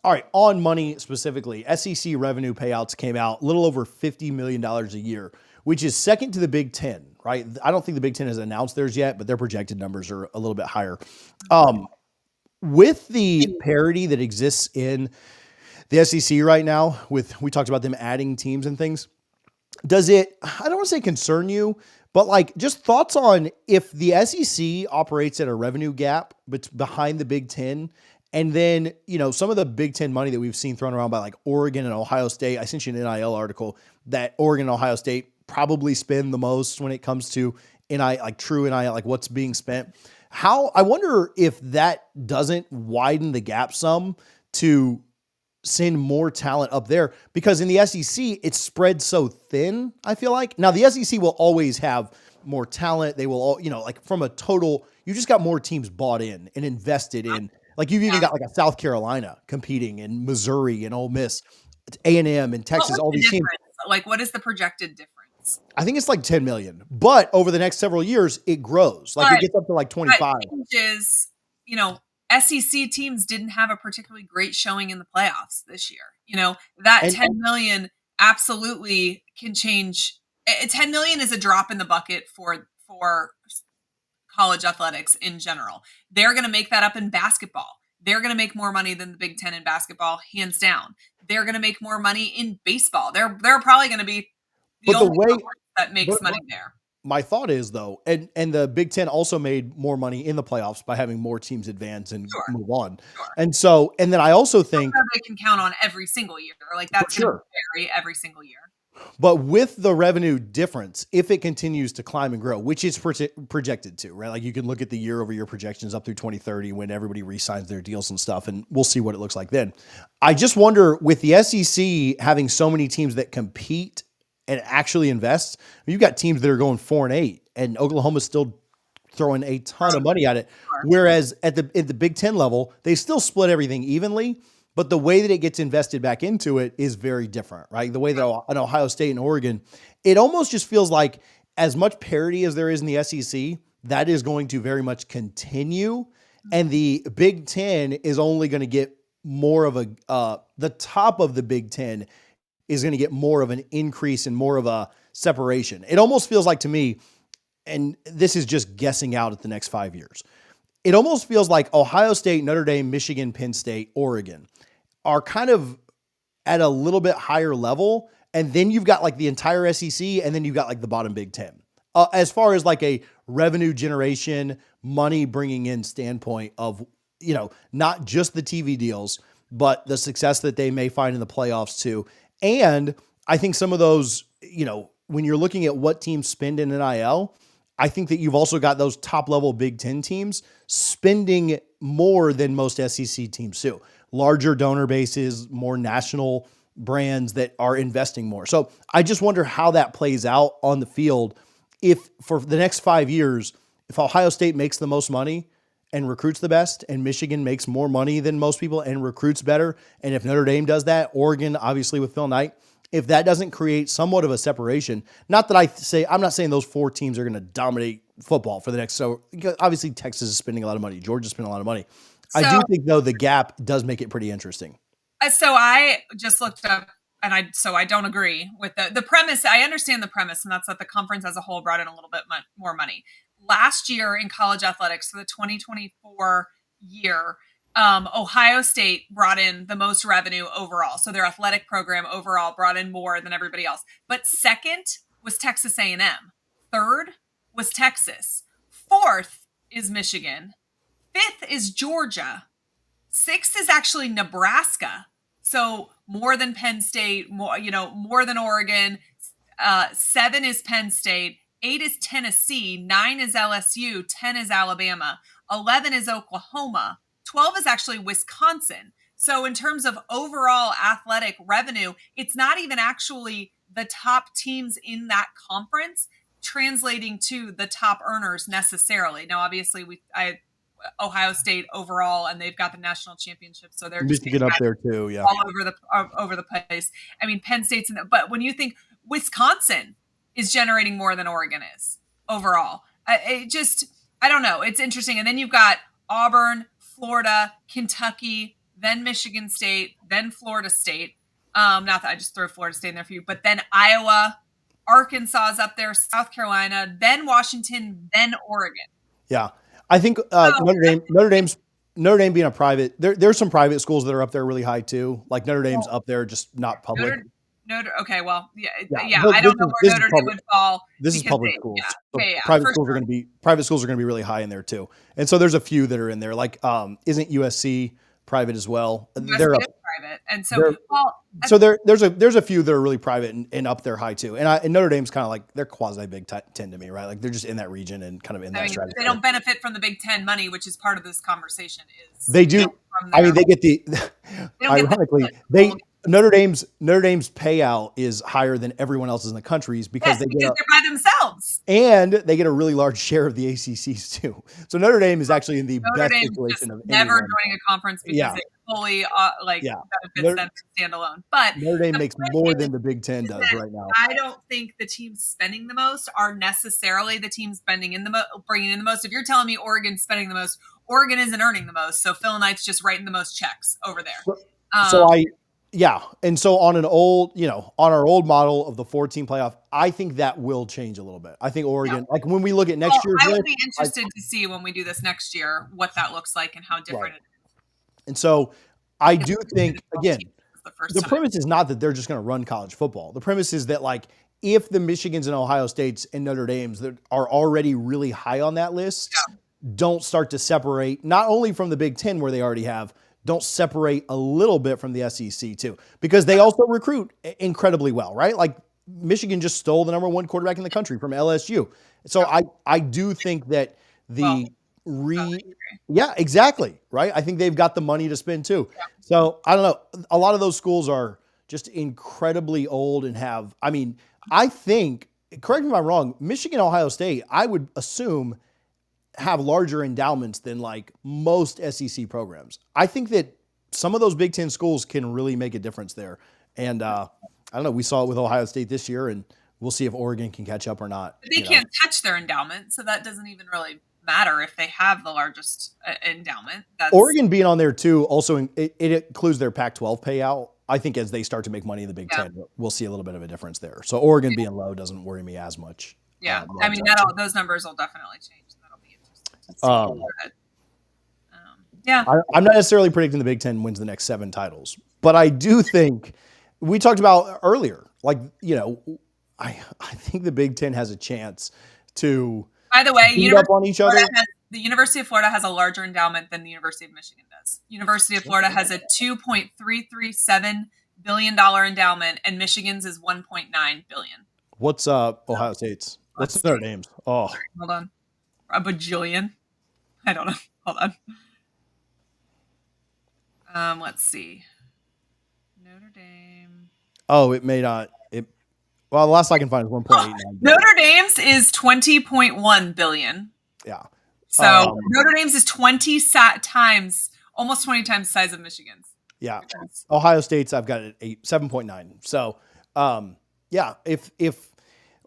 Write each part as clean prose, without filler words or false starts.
All right, on money specifically, SEC revenue payouts came out a little over $50 million a year, which is second to the Big Ten, right? I don't think the Big Ten has announced theirs yet, but their projected numbers are a little bit higher. Um, with the parity that exists in the SEC right now, we talked about them adding teams and things. Does it, I don't want to say concern you, but like just thoughts on if the SEC operates at a revenue gap behind the Big Ten, and then, some of the Big Ten money that we've seen thrown around by like Oregon and Ohio State. I sent you an NIL article that Oregon and Ohio State probably spend the most when it comes to like true NIL, like what's being spent. I wonder if that doesn't widen the gap some to send more talent up there, because in the SEC, it's spread so thin, I feel like. Now, the SEC will always have more talent. They will all, like from a total, you just got more teams bought in and invested in. Like you've even got like a South Carolina competing, and Missouri and Ole Miss, A&M and Texas, all these teams. Like, what is the projected difference? I think it's like 10 million, but over the next several years, it grows. Like it gets up to like 25. Changes, SEC teams didn't have a particularly great showing in the playoffs this year. That 10 million absolutely can change. 10 million is a drop in the bucket for college athletics in general. They're going to make that up in basketball. They're going to make more money than the Big Ten in basketball, hands down. They're going to make more money in baseball. They're probably going to be the only way that makes money there. My thought is, though, and the Big Ten also made more money in the playoffs by having more teams advance and move on. Sure. And then I also think they can count on every single year. Like that's going to vary every single year. But with the revenue difference, if it continues to climb and grow, which it's projected to, right? Like you can look at the year-over-year projections up through 2030 when everybody re-signs their deals and stuff, and we'll see what it looks like then. I just wonder, with the SEC having so many teams that compete and actually invest, you've got teams that are going 4-8, and Oklahoma's still throwing a ton of money at it. Whereas at the Big Ten level, they still split everything evenly, but the way that it gets invested back into it is very different, right? The way that an Ohio State and Oregon, it almost just feels like as much parity as there is in the SEC, that is going to very much continue. And the Big Ten is only going to get more of the top of the Big Ten is going to get more of an increase and more of a separation. It almost feels like to me, and this is just guessing out at the next 5 years, it almost feels like Ohio State, Notre Dame, Michigan, Penn State, Oregon are kind of at a little bit higher level. And then you've got like the entire SEC, and then you've got like the bottom Big Ten. As far as like a revenue generation, money bringing in standpoint of, not just the TV deals, but the success that they may find in the playoffs too. And I think some of those, when you're looking at what teams spend in NIL, I think that you've also got those top level Big Ten teams spending more than most SEC teams too. Larger donor bases, more national brands that are investing more. So I just wonder how that plays out on the field. If for the next 5 years, if Ohio State makes the most money and recruits the best, and Michigan makes more money than most people and recruits better, and if Notre Dame does that, Oregon, obviously with Phil Knight, if that doesn't create somewhat of a separation, not that I'm not saying those 4 teams are going to dominate football for the next, so obviously Texas is spending a lot of money. Georgia's spending a lot of money. So, I do think, though, the gap does make it pretty interesting. So I just looked up, and I don't agree with the premise. I understand the premise, and that's that the conference as a whole brought in a little bit more money. Last year in college athletics, for the 2024 year, Ohio State brought in the most revenue overall. So their athletic program overall brought in more than everybody else. But second was Texas A&M. Third was Texas. Fourth is Michigan. Fifth is Georgia. Sixth is actually Nebraska. So more than Penn State, more than Oregon. 7 is Penn State. 8 is Tennessee. 9 is LSU. 10 is Alabama. 11 is Oklahoma. 12 is actually Wisconsin. So in terms of overall athletic revenue, it's not even actually the top teams in that conference translating to the top earners necessarily. Now, obviously, Ohio State overall, and they've got the national championship, so they're just get up there too, yeah, all over the place. I mean, Penn State's in but when you think Wisconsin is generating more than Oregon is overall, I don't know. It's interesting, and then you've got Auburn, Florida, Kentucky, then Michigan State, then Florida State. Not that I just throw Florida State in there for you, but then Iowa, Arkansas is up there, South Carolina, then Washington, then Oregon. Yeah. I think Notre Dame being a private, there's some private schools that are up there really high too. Like Notre Dame's up there, just not public. Okay, well, yeah, Yeah, I don't know where Notre Dame would fall. This is public schools. So yeah, private schools are going to be really high in there too. And so there's a few that are in there. Like, isn't USC private as well? They're up, private, and so so there's a few that are really private and up there high too. And Notre Dame's kind of like they're quasi Big Ten to me, right? Like they're just in that region and kind of in that strategy. They don't benefit from the Big Ten money, which is part of this conversation. Is they do? I mean, they get the ironically Notre Dame's payout is higher than everyone else's in the country's because they're by themselves, and they get a really large share of the ACCs too. So Notre Dame is actually in the best situation of never joining a conference because they fully benefits them to stand alone. But Notre Dame makes more than the Big Ten does right now. I don't think the teams spending the most are necessarily the teams bringing in the most. If you're telling me Oregon's spending the most, Oregon isn't earning the most. So Phil Knight's just writing the most checks over there. And so on our old model of the 14 playoff, I think that will change a little bit. I think Oregon, like when we look at next year's I would be interested to see when we do this next year what that looks like and how different it is. And so I do think, again, the premise is not that they're just going to run college football. The premise is that, like, if the Michigans and Ohio States and Notre Dames that are already really high on that list don't start to separate, not only from the Big Ten where they already have, don't separate a little bit from the SEC too, because they also recruit incredibly well, right? Like Michigan just stole the #1 quarterback in the country from LSU. So I do think that exactly, right? I think they've got the money to spend too. Yeah. So I don't know. A lot of those schools are just incredibly old and I think, correct me if I'm wrong, Michigan, Ohio State, I would assume have larger endowments than like most SEC programs. I think that some of those Big Ten schools can really make a difference there. And I don't know, we saw it with Ohio State this year, and we'll see if Oregon can catch up or not. But they can't touch their endowment, so that doesn't even really matter if they have the largest endowment. Oregon being on there too, also it includes their Pac-12 payout. I think as they start to make money in the Big Ten, we'll see a little bit of a difference there. So Oregon being low doesn't worry me as much. Yeah, those numbers will definitely change. I'm not necessarily predicting the Big Ten wins the next 7 titles, but I do think we talked about earlier, like, I think the Big Ten has a chance to by the way, beat up on each other. The University of Florida has a larger endowment than the University of Michigan does. University of Florida has a $2.337 billion endowment, and Michigan's is $1.9 billion. What's Ohio State's? What's their names? Oh, hold on. A bajillion. I don't know. Hold on. Let's see. Notre Dame. Oh, it may not. Well, the last I can find is 1.89. Notre Dame's is 20.1 billion. Yeah. So Notre Dame's is 20 times, almost 20 times the size of Michigan's. Yeah. Ohio State's, I've got it at 7.9. So, if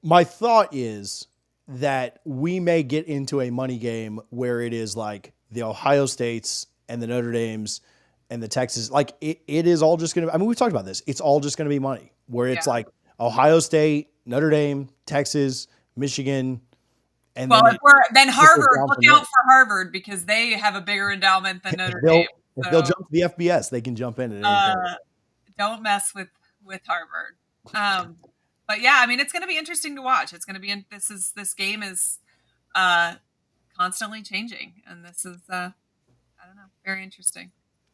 my thought is that we may get into a money game where it is like the Ohio States and the Notre Dames and the Texas, like it is all just going to, we've talked about this. It's all just going to be money where it's like Ohio State, Notre Dame, Texas, Michigan. And then Harvard, look out for Harvard because they have a bigger endowment than Notre Dame. If they'll jump to the FBS, they can jump in at any point. Don't mess with Harvard. But yeah, it's going to be interesting to watch. It's going to be this game is constantly changing, and this is I don't know, very interesting.